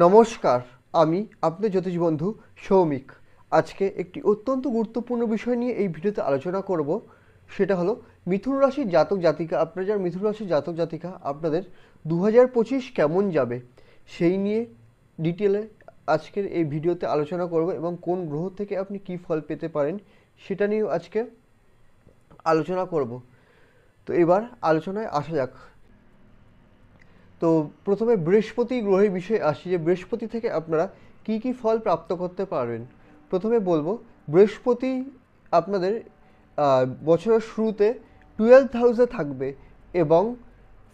নমস্কার, আমি আপনার জ্যোতিষ বন্ধু সৌমিক। আজকে একটি অত্যন্ত গুরুত্বপূর্ণ বিষয় নিয়ে এই ভিডিওতে আলোচনা করব। সেটা হলো মিথুন রাশির জাতক জাতিকা, আপনারা যারা মিথুন রাশির জাতক জাতিকা আপনাদের 2025 কেমন যাবে সেই নিয়ে ডিটেলে আজকের এই ভিডিওতে আলোচনা করব এবং কোন গ্রহ থেকে আপনি কী ফল পেতে পারেন সেটা নিয়েও আজকে আলোচনা করব। তো এবার আলোচনায় আসা যাক। তো প্রথমে বৃহস্পতি গ্রহের বিষয়ে আসি যে বৃহস্পতি থেকে আপনারা কি কি ফল প্রাপ্ত করতে পারবেন। প্রথমে বলবো বৃহস্পতি আপনাদের বছরের শুরুতে 12th হাউসে থাকবে এবং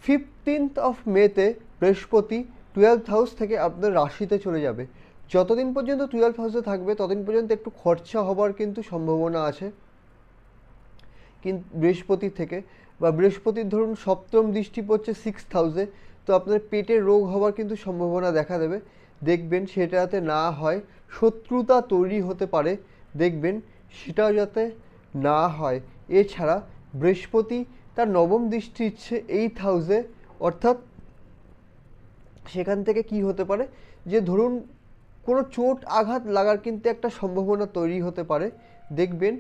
15th অফ মেতে বৃহস্পতি 12th হাউস থেকে আপনার রাশিতে চলে যাবে। যতদিন পর্যন্ত 12th হাউসে থাকবে ততদিন পর্যন্ত একটু খরচা হবার কিন্তু সম্ভাবনা আছে কিন্তু বৃহস্পতি থেকে, বা বৃহস্পতির ধরুন সপ্তম দৃষ্টি পড়ছে 6th হাউসে, তো আপনার পেটের রোগ হওয়ার কিন্তু সম্ভাবনা দেখা দেবে। দেখবেন সেটা যাতে না হয়, শত্রুতা তৈরি হতে পারে, দেখবেন সেটাও যাতে না হয়। এছাড়া বৃহস্পতি তার নবম দৃষ্টি ইচ্ছে 8th হাউসে, অর্থাৎ সেখান থেকে কি হতে পারে যে ধরুন কোনো চোট আঘাত লাগার কিন্তু একটা সম্ভাবনা তৈরি হতে পারে, দেখবেন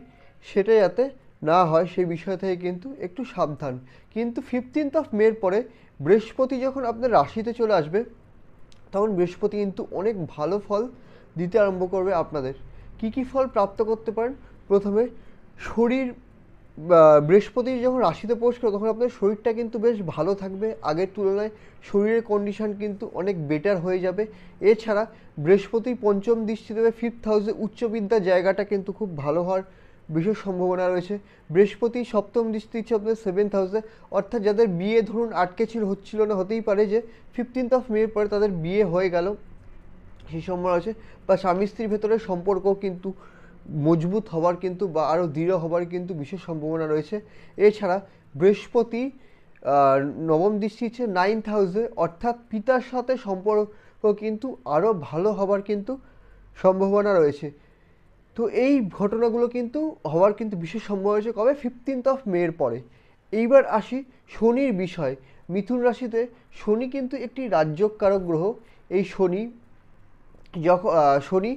সেটা যাতে না হয় সেই বিষয় থেকে কিন্তু একটু সাবধান। কিন্তু 15th অফ মের পরে বৃহস্পতি যখন আপনার রাশিতে চলে আসবে তখন বৃহস্পতি কিন্তু অনেক ভালো ফল দিতে আরম্ভ করবে আপনাদের। কি কি ফল প্রাপ্ত করতে পারেন? প্রথমে শরীর, বৃহস্পতি যখন রাশিতে প্রবেশ করে তখন আপনার শরীরটা কিন্তু বেশ ভালো থাকবে, আগের তুলনায় শরীরের কন্ডিশন কিন্তু অনেক বেটার হয়ে যাবে। এছাড়া বৃহস্পতি পঞ্চম দৃষ্টি দেবে 5th হাউসে, উচ্চবিদ্যার জায়গাটা কিন্তু খুব ভালো হওয়ার বিশেষ সম্ভাবনা রয়েছে। বৃহস্পতি সপ্তম দৃষ্টি দিচ্ছে আপনাদের 7th হাউসে, অর্থাৎ যাদের বিয়ে ধরুন আটকে হচ্ছিল না, হতেই পারে যে 15th অফ মের পরে তাদের বিয়ে হয়ে গেল, সেই সম্ভাবনা আছে। বা স্বামী স্ত্রীর ভেতরে সম্পর্ক কিন্তু মজবুত হওয়ার কিন্তু বা আরও দৃঢ় হওয়ার কিন্তু বিশেষ সম্ভাবনা রয়েছে। এছাড়া বৃহস্পতি নবম দৃষ্টি হচ্ছে 9th হাউসে, অর্থাৎ পিতার সাথে সম্পর্ক কিন্তু আরও ভালো হবার কিন্তু সম্ভাবনা রয়েছে। তো এই ঘটনাগুলো কিন্তু হওয়ার কিন্তু বিশেষ সম্ভাবনা রয়েছে কবে? 15th অফ মের পরে। এইবার আসি শনির বিষয়। মিথুন রাশিতে শনি কিন্তু একটি রাজ্যকারক গ্রহ। এই শনি যখন শনি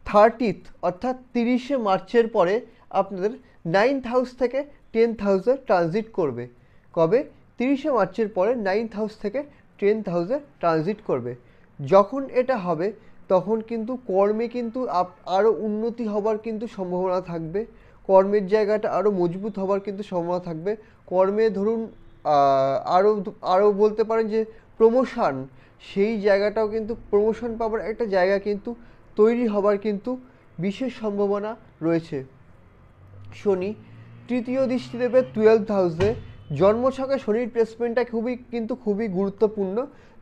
30th অর্থাৎ 30শে মার্চের পরে আপনাদের 9th হাউস থেকে 10th হাউসে ট্রানজিট করবে। কবে? 30শে মার্চের পরে 9th হাউস থেকে 10th হাউসে ট্রানজিট করবে। যখন এটা হবে তখন কিন্তু কর্মে কিন্তু আরও উন্নতি হবার কিন্তু সম্ভাবনা থাকবে, কর্মের জায়গাটা আরও মজবুত হবার কিন্তু সম্ভাবনা থাকবে। কর্মে ধরুন আরও আরও বলতে পারেন যে প্রমোশন, সেই জায়গাটাও কিন্তু প্রমোশন পাওয়ার একটা জায়গা কিন্তু তৈরি হবার কিন্তু বিশেষ সম্ভাবনা রয়েছে। শনি তৃতীয় দৃষ্টি দেবে 12th হাউসে। জন্মছকে শনির প্লেসমেন্টটা খুবই গুরুত্বপূর্ণ।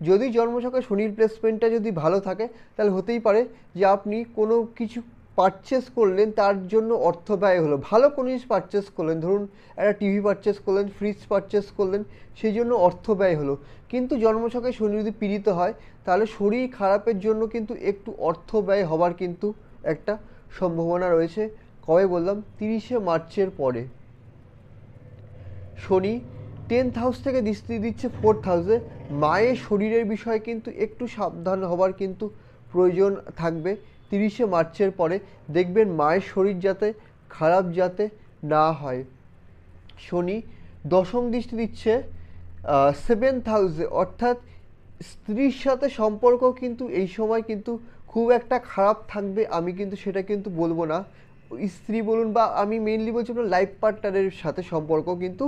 যদি জন্মছকে শনির প্লেসমেন্টটা যদি ভালো থাকে তাহলে হতেই পারে যে আপনি কোনো কিছু পারচেস করলেন, তার জন্য অর্থ ব্যয় হলো। ভালো কোনো জিনিস পারচেস করলেন, ধরুন একটা টিভি পারচেস করলেন, ফ্রিজ পারচেস করলেন, সেই জন্য অর্থ ব্যয় হলো। কিন্তু জন্মছকে শনি যদি পীড়িত হয় তাহলে শরীর খারাপের জন্য কিন্তু একটু অর্থ ব্যয় হবার কিন্তু একটা সম্ভাবনা রয়েছে। কবে বললাম? 30শে মার্চের পরে। শনি 10th হাউস থেকে দৃষ্টি দিচ্ছে 4th হাউসে। মায়ের শরীরের বিষয়ে কিন্তু একটু সাবধান হবার কিন্তু প্রয়োজন থাকবে 30শে মার্চের পরে। দেখবেন মায়ের শরীর যাতে খারাপ যাতে না হয়। শনি দশম দৃষ্টি দিচ্ছে 7th হাউসে, অর্থাৎ স্ত্রীর সাথে সম্পর্ক কিন্তু এই সময় কিন্তু খুব একটা খারাপ থাকবে, আমি কিন্তু সেটা কিন্তু বলবো না। স্ত্রী বলুন বা আমি মেইনলি বলছি আপনার লাইফ পার্টনারের সাথে সম্পর্ক কিন্তু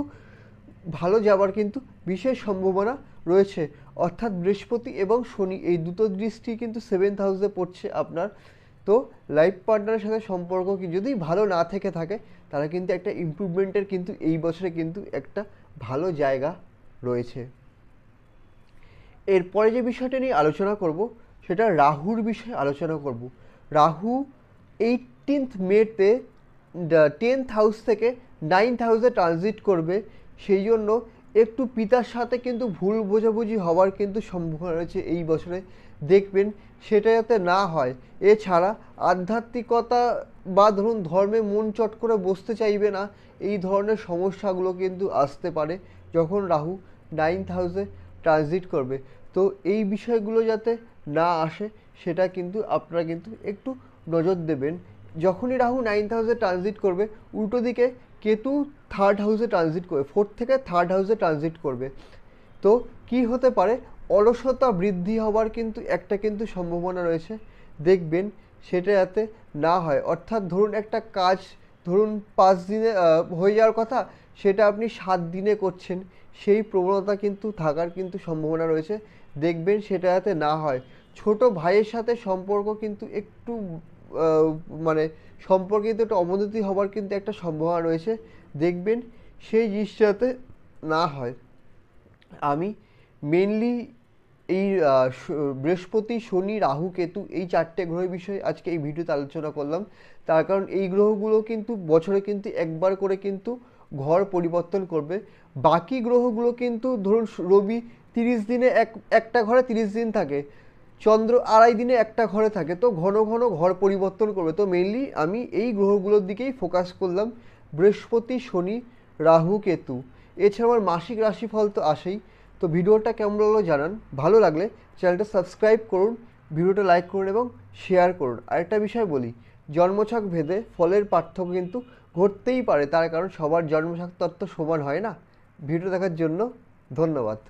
ভালো যাবার কিন্তু বিশেষ সম্ভাবনা রয়েছে। অর্থাৎ বৃহস্পতি এবং শনি এই দুটো দৃষ্টি কিন্তু 7th হাউসে পড়ছে আপনার। তো লাইফ পার্টনারের সাথে সম্পর্ক কি যদি ভালো না থেকে থাকে তারা কিন্তু একটা ইমপ্রুভমেন্টের কিন্তু এই বছরে কিন্তু একটা ভালো জায়গা রয়েছে। এরপরে যে বিষয়টা নিয়ে আলোচনা করব সেটা রাহুর বিষয়ে আলোচনা করব। রাহু 18th মেতে 10th হাউস থেকে 9th হাউসে ট্রানজিট করবে, সেই জন্য একটু পিতার সাথে কিন্তু ভুল বোঝাবুঝি হওয়ার কিন্তু সম্ভাবনা রয়েছে এই বছরে, দেখবেন সেটা যাতে না হয়। এছাড়া আধ্যাত্মিকতা বা ধরুন ধর্মে মন চট করে বসতে চাইবে না, এই ধরনের সমস্যাগুলো কিন্তু আসতে পারে যখন রাহু 9th হাউসে ট্রানজিট করবে। তো এই বিষয়গুলো যাতে না আসে সেটা কিন্তু আপনারা কিন্তু একটু নজর দেবেন। যখনই রাহু 9th হাউসে ট্রানজিট করবে, উল্টো দিকে কেতু 3rd হাউসে ট্রানজিট করবে, 4th থেকে 3rd হাউসে ট্রানজিট করবে। তো কি হতে পারে, অলসতা বৃদ্ধি হওয়ার কিন্তু একটা কিন্তু সম্ভাবনা রয়েছে। দেখবেন সেটা যাতে না হয়, অর্থাৎ ধরুন একটা কাজ ধরুন 5 দিনে হয়ে যাওয়ার কথা, সেটা আপনি 7 দিনে করছেন, সেই প্রবণতা কিন্তু থাকার কিন্তু সম্ভাবনা রয়েছে। দেখবেন সেটা যাতে না হয়। ছোট ভাইয়ের সাথে সম্পর্ক কিন্তু একটু আহ, মানে সম্পর্কে কিন্তু একটু অবনতি হওয়ার কিন্তু একটা সম্ভাবনা রয়েছে। দেখবেন সেই জিনিসটা যাতে না হয়। আমি মেনলি এই বৃহস্পতি, শনি, রাহু, কেতু এই 4টে গ্রহের বিষয়ে আজকে এই ভিডিওতে আলোচনা করলাম। তার কারণ এই গ্রহগুলো কিন্তু বছরে কিন্তু একবার করে কিন্তু ঘর পরিবর্তন করবে। বাকি গ্রহগুলো কিন্তু ধরুন রবি 30 দিনে একটা ঘরে 30 দিন থাকে, চন্দ্র 2.5 দিনে একটা ঘরে থাকে, তো ঘন ঘন ঘর পরিবর্তন করবে। তো মেনলি আমি এই গ্রহগুলোর দিকেই ফোকাস করলাম, বৃহস্পতি, শনি, রাহু, কেতু। এছাড়া আমার মাসিক রাশিফল তো আসেই। তো ভিডিওটা কেমন লাগলো জানান, ভালো লাগলে চ্যানেলটা সাবস্ক্রাইব করুন, ভিডিওটা লাইক করুন এবং শেয়ার করুন। আরেকটা বিষয় বলি, জন্মছক ভেদে ফলের পার্থক্য কিন্তু ঘটতেই পারে, তার কারণ সবার জন্মছক তত্ত্ব সমান হয় না। ভিডিও দেখার জন্য ধন্যবাদ।